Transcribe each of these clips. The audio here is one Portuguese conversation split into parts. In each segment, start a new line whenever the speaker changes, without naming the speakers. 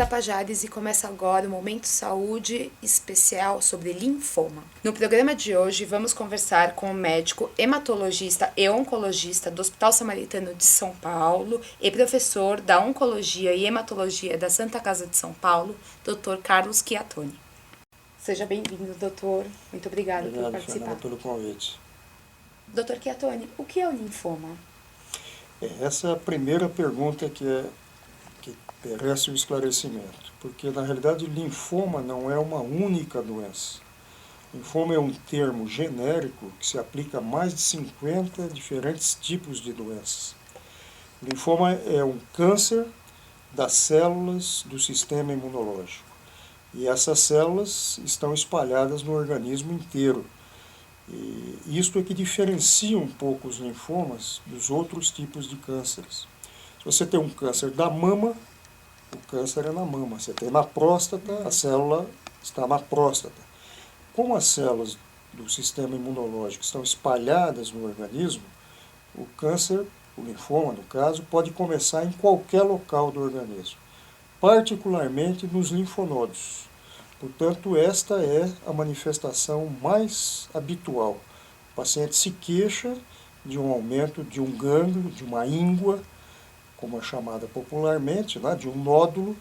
Tapajades e começa agora o Momento Saúde especial sobre linfoma. No programa de hoje vamos conversar com o médico hematologista e oncologista do Hospital Samaritano de São Paulo e professor da Oncologia e Hematologia da Santa Casa de São Paulo, Dr. Carlos Chiattoni. Seja bem-vindo, doutor. Muito obrigada por participar.
Fernanda, pelo convite.
Dr. Chiattoni, o que é o linfoma?
Essa é a primeira pergunta que merece um esclarecimento, porque na realidade linfoma não é uma única doença. Linfoma é um termo genérico que se aplica a mais de 50 diferentes tipos de doenças. Linfoma é um câncer das células do sistema imunológico. E essas células estão espalhadas no organismo inteiro. E isto é que diferencia um pouco os linfomas dos outros tipos de cânceres. Se você tem um câncer da mama, o câncer é na mama. Você tem na próstata, a célula está na próstata. Como as células do sistema imunológico estão espalhadas no organismo, o câncer, o linfoma no caso, pode começar em qualquer local do organismo, particularmente nos linfonodos. Portanto, esta é a manifestação mais habitual. O paciente se queixa de um aumento de um gânglio, de uma íngua, como é chamada popularmente, né, de um nódulo,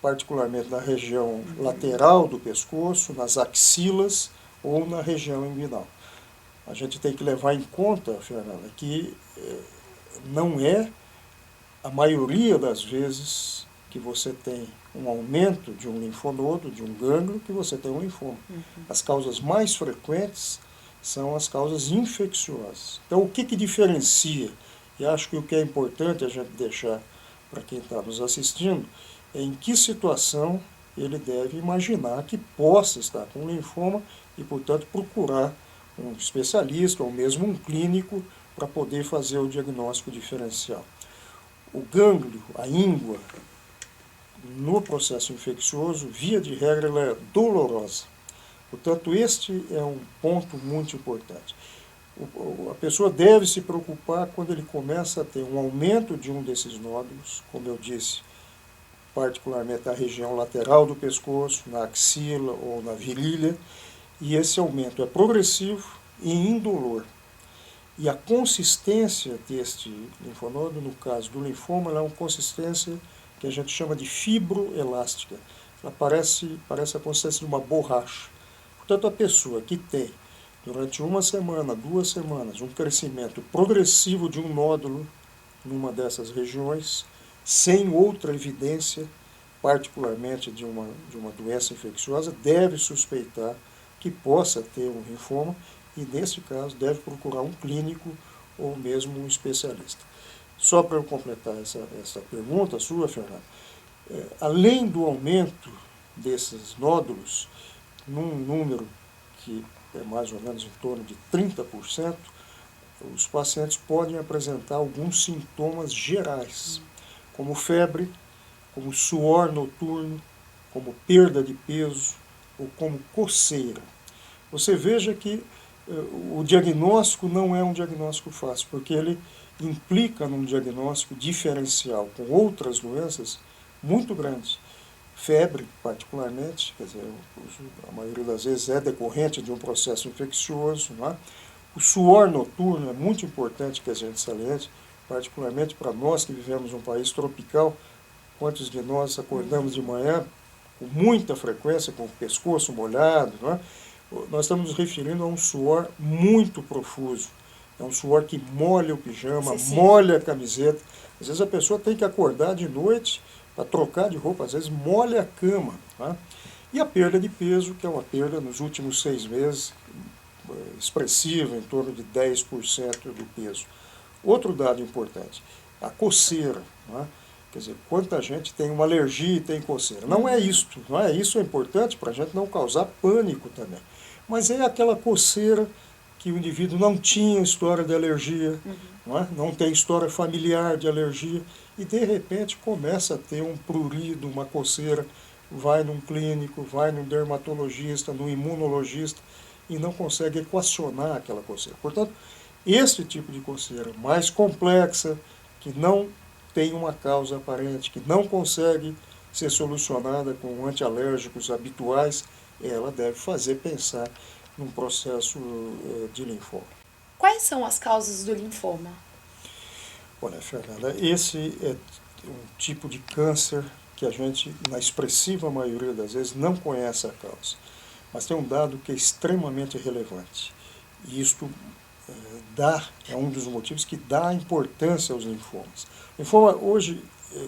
particularmente na região lateral do pescoço, nas axilas ou na região inguinal. A gente tem que levar em conta, Fernanda, que não é a maioria das vezes que você tem um aumento de um linfonodo, de um gânglio, que você tem um linfoma. As causas mais frequentes são as causas infecciosas. Então, o que diferencia? E acho que o que é importante a gente deixar para quem está nos assistindo é em que situação ele deve imaginar que possa estar com linfoma e, portanto, procurar um especialista ou mesmo um clínico para poder fazer o diagnóstico diferencial. O gânglio, a íngua, no processo infeccioso, via de regra, ela é dolorosa. Portanto, este é um ponto muito importante. A pessoa deve se preocupar quando ele começa a ter um aumento de um desses nódulos, como eu disse, particularmente na região lateral do pescoço, na axila ou na virilha, e esse aumento é progressivo e indolor. E a consistência deste linfonodo, no caso do linfoma, ela é uma consistência que a gente chama de fibroelástica. Ela parece a consistência de uma borracha. Portanto, a pessoa que tem, durante uma semana, 2 semanas, um crescimento progressivo de um nódulo numa dessas regiões, sem outra evidência, particularmente de uma doença infecciosa, deve suspeitar que possa ter um linfoma e, nesse caso, deve procurar um clínico ou mesmo um especialista. Só para eu completar essa pergunta sua, Fernanda, além do aumento desses nódulos, num número que é mais ou menos em torno de 30%, os pacientes podem apresentar alguns sintomas gerais, como febre, como suor noturno, como perda de peso ou como coceira. Você veja que o diagnóstico não é um diagnóstico fácil, porque ele implica num diagnóstico diferencial com outras doenças muito grandes. Febre, particularmente, quer dizer, a maioria das vezes é decorrente de um processo infeccioso. Não é? O suor noturno é muito importante que a gente saliente, particularmente para nós que vivemos num país tropical. Quantos de nós acordamos de manhã com muita frequência, com o pescoço molhado, não é? Nós estamos nos referindo a um suor muito profuso. É um suor que molha o pijama, molha a camiseta. Às vezes a pessoa tem que acordar de noite para trocar de roupa, às vezes molha a cama. Tá? E a perda de peso, que é uma perda nos últimos 6 meses expressiva, em torno de 10% do peso. Outro dado importante, a coceira. Tá? Quer dizer, quanta gente tem uma alergia e tem coceira. Não é isto, não é? Isso é importante para a gente não causar pânico também. Mas é aquela coceira que o indivíduo não tinha história de alergia, não tem história familiar de alergia, e de repente começa a ter um prurido, uma coceira, vai num clínico, vai num dermatologista, num imunologista, e não consegue equacionar aquela coceira. Portanto, esse tipo de coceira mais complexa, que não tem uma causa aparente que não consegue ser solucionada com antialérgicos habituais, ela deve fazer pensar num processo de linfoma.
Quais são as causas do linfoma?
Olha, Fernanda, esse é um tipo de câncer que a gente, na expressiva maioria das vezes, não conhece a causa. Mas tem um dado que é extremamente relevante. E isto é um dos motivos que dá importância aos linfomas. O linfoma hoje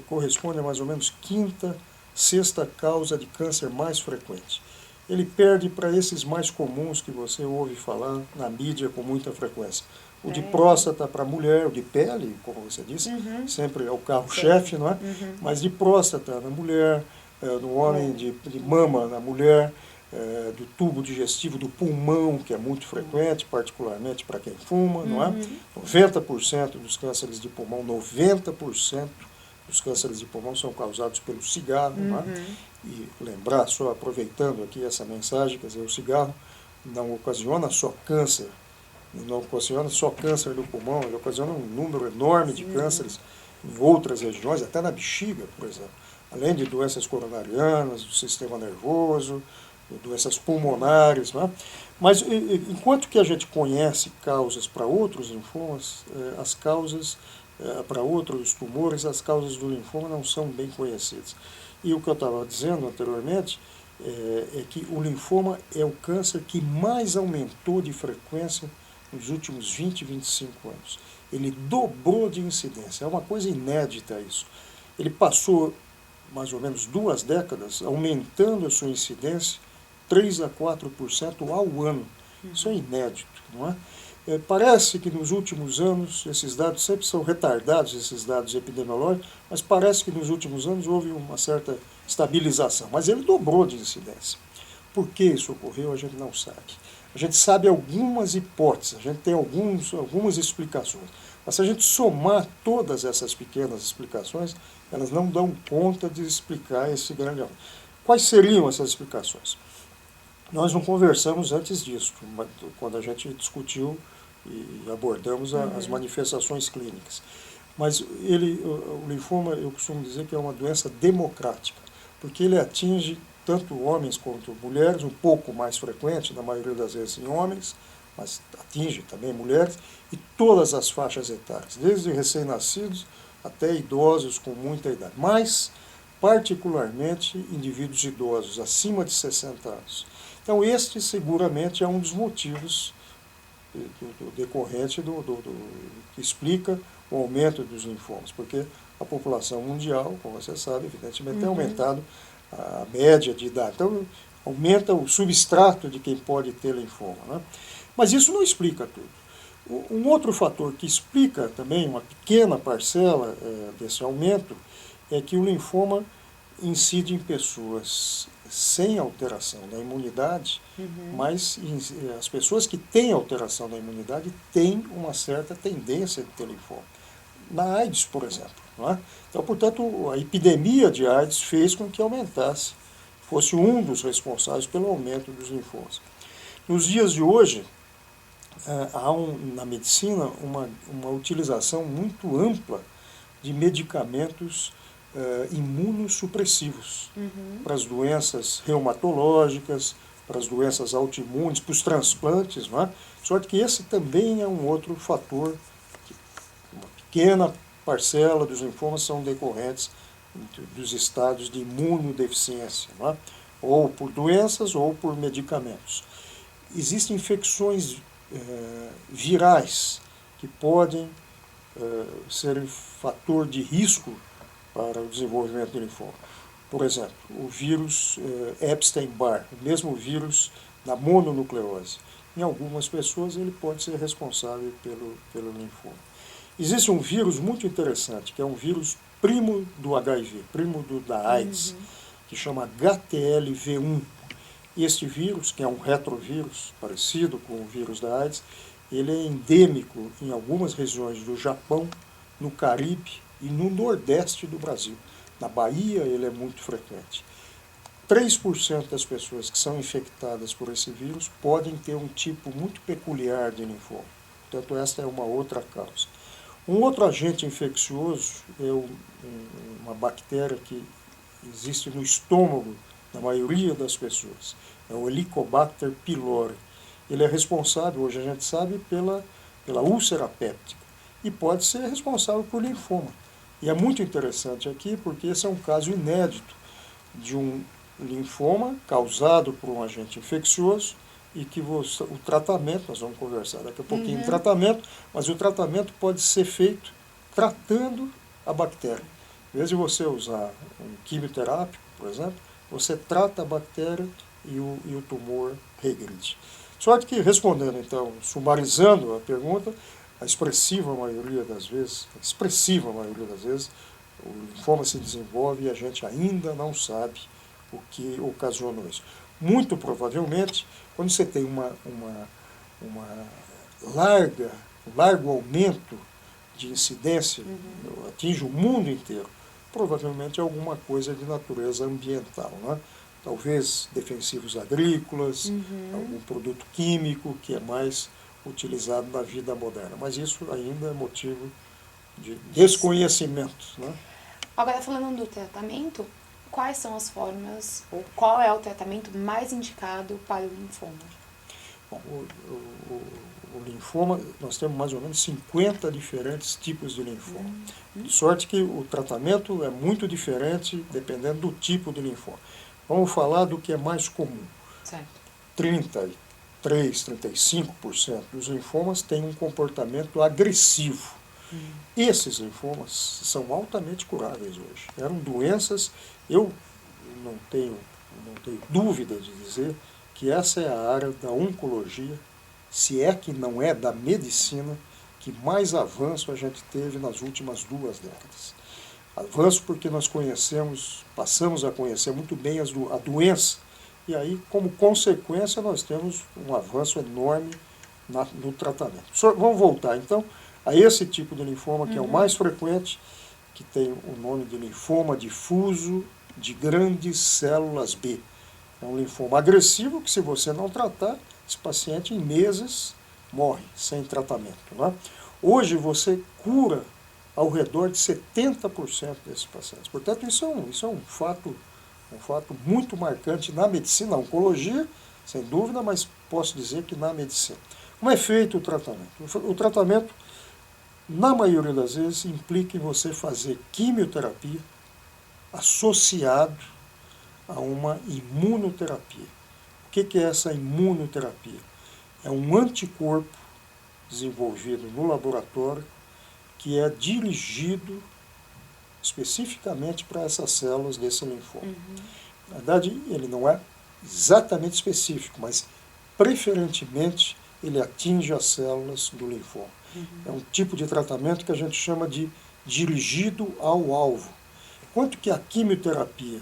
corresponde a mais ou menos quinta, sexta causa de câncer mais frequente. Ele perde para esses mais comuns que você ouve falar na mídia com muita frequência. O de próstata para mulher, o de pele, como você disse, sempre é o carro-chefe, não é? Mas de próstata na mulher, no homem de mama na mulher, do tubo digestivo, do pulmão, que é muito frequente, particularmente para quem fuma, não é? 90% dos cânceres de pulmão, 90% dos cânceres de pulmão são causados pelo cigarro, não é? E lembrar, só aproveitando aqui essa mensagem, quer dizer, o cigarro não ocasiona só câncer, não ocasiona só câncer do pulmão, ele ocasiona um número enorme de cânceres em outras regiões, até na bexiga, por exemplo, além de doenças coronarianas, do sistema nervoso, doenças pulmonares, né? Mas enquanto que a gente conhece causas para outros linfomas, as causas para outros tumores, as causas do linfoma não são bem conhecidas. E o que eu estava dizendo anteriormente é que o linfoma é o câncer que mais aumentou de frequência nos últimos 20, 25 anos. Ele dobrou de incidência, é uma coisa inédita isso. Ele passou mais ou menos 2 décadas aumentando a sua incidência 3 a 4% ao ano. Isso é inédito, não é? Parece que nos últimos anos, esses dados sempre são retardados, esses dados epidemiológicos, mas parece que nos últimos anos houve uma certa estabilização. Mas ele dobrou de incidência. Por que isso ocorreu, a gente não sabe. A gente sabe algumas hipóteses, a gente tem algumas explicações. Mas se a gente somar todas essas pequenas explicações, elas não dão conta de explicar esse grande aumento. Quais seriam essas explicações? Nós não conversamos antes disso, quando a gente discutiu e abordamos as manifestações clínicas. Mas o linfoma, eu costumo dizer que é uma doença democrática, porque ele atinge tanto homens quanto mulheres, um pouco mais frequente, na maioria das vezes em homens, mas atinge também mulheres, e todas as faixas etárias, desde recém-nascidos até idosos com muita idade, mas particularmente indivíduos idosos, acima de 60 anos. Então, este seguramente é um dos motivos decorrente que explica o aumento dos linfomas, porque a população mundial, como você sabe, evidentemente tem aumentado a média de idade. Então, aumenta o substrato de quem pode ter linfoma, né? Mas isso não explica tudo. Um outro fator que explica também uma pequena parcela desse aumento é que o linfoma incide em pessoas sem alteração da imunidade, mas as pessoas que têm alteração da imunidade têm uma certa tendência de ter linfoma. Na AIDS, por exemplo. Não é? Então, portanto, a epidemia de AIDS fez com que aumentasse, fosse um dos responsáveis pelo aumento dos linfomas. Nos dias de hoje, há na medicina uma utilização muito ampla de medicamentos imunossupressivos para as doenças reumatológicas, para as doenças autoimunes, para os transplantes, não é? Sorte que esse também é um outro fator, uma pequena parcela dos linfomas são decorrentes dos estados de imunodeficiência, não é? Ou por doenças ou por medicamentos. Existem infecções virais que podem ser fator de risco para o desenvolvimento de linfoma. Por exemplo, o vírus Epstein-Barr, o mesmo vírus da mononucleose. Em algumas pessoas ele pode ser responsável pelo linfoma. Existe um vírus muito interessante, que é um vírus primo do HIV, primo da AIDS, que chama HTLV1. Este vírus, que é um retrovírus parecido com o vírus da AIDS, ele é endêmico em algumas regiões do Japão, no Caribe e no Nordeste do Brasil. Na Bahia ele é muito frequente. 3% das pessoas que são infectadas por esse vírus podem ter um tipo muito peculiar de linfoma. Portanto, esta é uma outra causa. Um outro agente infeccioso é uma bactéria que existe no estômago da maioria das pessoas. É o Helicobacter pylori. Ele é responsável, hoje a gente sabe, pela úlcera péptica e pode ser responsável por linfoma. E é muito interessante aqui porque esse é um caso inédito de um linfoma causado por um agente infeccioso e que o tratamento, nós vamos conversar daqui a pouquinho em tratamento, mas o tratamento pode ser feito tratando a bactéria. Em vez de você usar um quimioterápico, por exemplo, você trata a bactéria e o tumor regride. Sorte que, respondendo então, sumarizando a pergunta, a expressiva maioria das vezes, o linfoma se desenvolve e a gente ainda não sabe o que ocasionou isso. Muito provavelmente, quando você tem um largo aumento de incidência, atinge o mundo inteiro, provavelmente é alguma coisa de natureza ambiental, né? Talvez defensivos agrícolas, algum produto químico que é mais utilizado na vida moderna. Mas isso ainda é motivo de desconhecimento, né?
Agora, falando do tratamento, quais são as formas, ou qual é o tratamento mais indicado para o linfoma?
Bom, o linfoma, nós temos mais ou menos 50 diferentes tipos de linfoma. De sorte que o tratamento é muito diferente dependendo do tipo de linfoma. Vamos falar do que é mais comum.
Certo.
35% dos linfomas têm um comportamento agressivo. Esses linfomas são altamente curáveis hoje. Eram doenças, eu não tenho dúvida de dizer que essa é a área da oncologia, se é que não é da medicina, que mais avanço a gente teve nas últimas 2 décadas. Avanço porque nós passamos a conhecer muito bem a doença, e aí, como consequência, nós temos um avanço enorme no tratamento. Vamos voltar, então, a esse tipo de linfoma, que é o mais frequente, que tem o nome de linfoma difuso de grandes células B. É um linfoma agressivo que, se você não tratar, esse paciente, em meses, morre sem tratamento, né? Hoje, você cura ao redor de 70% desses pacientes. Portanto, isso é um fato muito marcante na medicina, na oncologia, sem dúvida, mas posso dizer que na medicina. Como é feito o tratamento? O tratamento, na maioria das vezes, implica em você fazer quimioterapia associado a uma imunoterapia. O que é essa imunoterapia? É um anticorpo desenvolvido no laboratório que é dirigido especificamente para essas células desse linfoma. Na verdade, ele não é exatamente específico, mas preferentemente ele atinge as células do linfoma. É um tipo de tratamento que a gente chama de dirigido ao alvo. Enquanto que a quimioterapia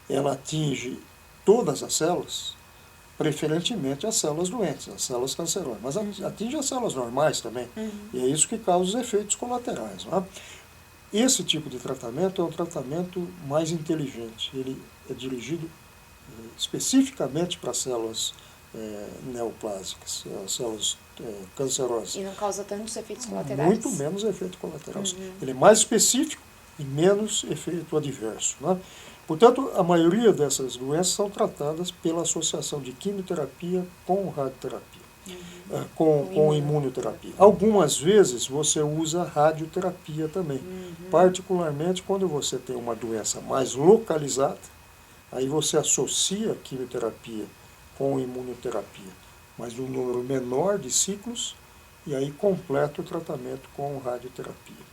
ela atinge todas as células, preferentemente as células doentes, as células cancerosas, mas atinge as células normais também. E é isso que causa os efeitos colaterais, não é? Esse tipo de tratamento é um tratamento mais inteligente. Ele é dirigido especificamente para células neoplásicas, células cancerosas.
E não causa tantos efeitos colaterais?
Muito menos efeito colateral. Ele é mais específico e menos efeito adverso, né? Portanto, a maioria dessas doenças são tratadas pela associação de quimioterapia com radioterapia, com imunoterapia. Algumas vezes você usa radioterapia também, particularmente quando você tem uma doença mais localizada, aí você associa a quimioterapia com imunoterapia, mas um número menor de ciclos, e aí completa o tratamento com radioterapia.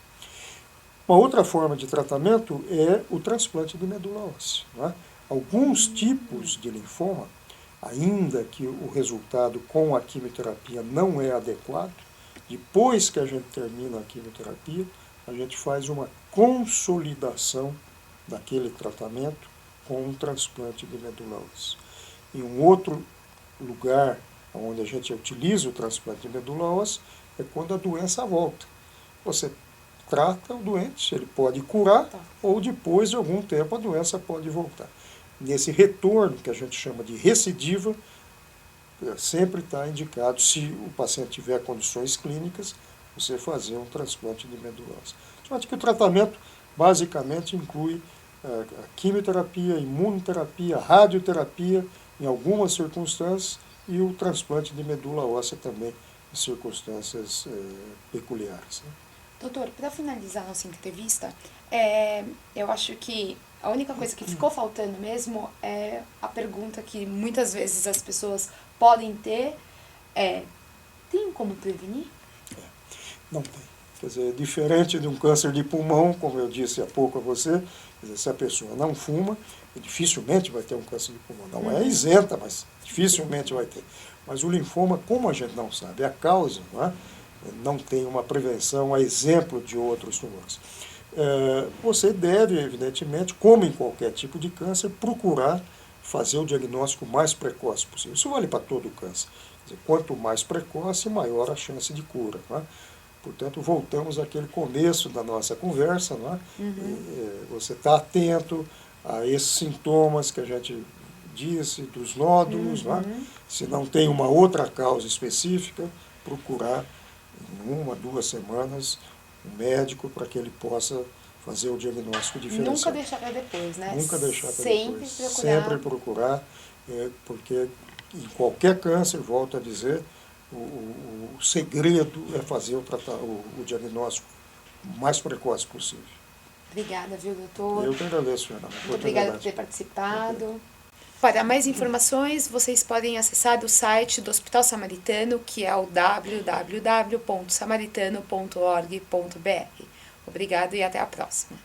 Uma outra forma de tratamento é o transplante de medula óssea, né? Alguns tipos de linfoma, ainda que o resultado com a quimioterapia não é adequado, depois que a gente termina a quimioterapia, a gente faz uma consolidação daquele tratamento com um transplante de medula óssea. Em um outro lugar onde a gente utiliza o transplante de medula óssea é quando a doença volta. Você trata o doente, ele pode curar, ou depois de algum tempo a doença pode voltar. Nesse retorno, que a gente chama de recidiva, sempre está indicado, se o paciente tiver condições clínicas, você fazer um transplante de medula óssea. De modo que o tratamento basicamente inclui a quimioterapia, imunoterapia, radioterapia, em algumas circunstâncias, e o transplante de medula óssea também, em circunstâncias peculiares, né?
Doutor, para finalizar a nossa entrevista, eu acho que a única coisa que ficou faltando mesmo é a pergunta que muitas vezes as pessoas podem ter, tem como prevenir?
Não tem. Quer dizer, diferente de um câncer de pulmão, como eu disse há pouco a você, quer dizer, se a pessoa não fuma, dificilmente vai ter um câncer de pulmão. Não é isenta, mas dificilmente vai ter. Mas o linfoma, como a gente não sabe a causa, não tem uma prevenção a exemplo de outros tumores. Você deve, evidentemente, como em qualquer tipo de câncer, procurar fazer o diagnóstico mais precoce possível. Isso vale para todo o câncer. Quer dizer, quanto mais precoce, maior a chance de cura. Portanto, voltamos àquele começo da nossa conversa. Você está atento a esses sintomas que a gente disse, dos nódulos. Se não tem uma outra causa específica, procurar em 1 a 2 semanas um médico para que ele possa fazer o diagnóstico diferencial.
Nunca deixar para depois, né?
Nunca deixar para
Sempre
depois.
procurar.
Sempre procurar, porque em qualquer câncer, volto a dizer, o segredo é fazer o diagnóstico o mais precoce possível.
Obrigada, viu, doutor?
Eu que agradeço, Fernanda.
Muito obrigada por ter participado. Para mais informações, vocês podem acessar o site do Hospital Samaritano, que é o www.samaritano.org.br. Obrigado e até a próxima.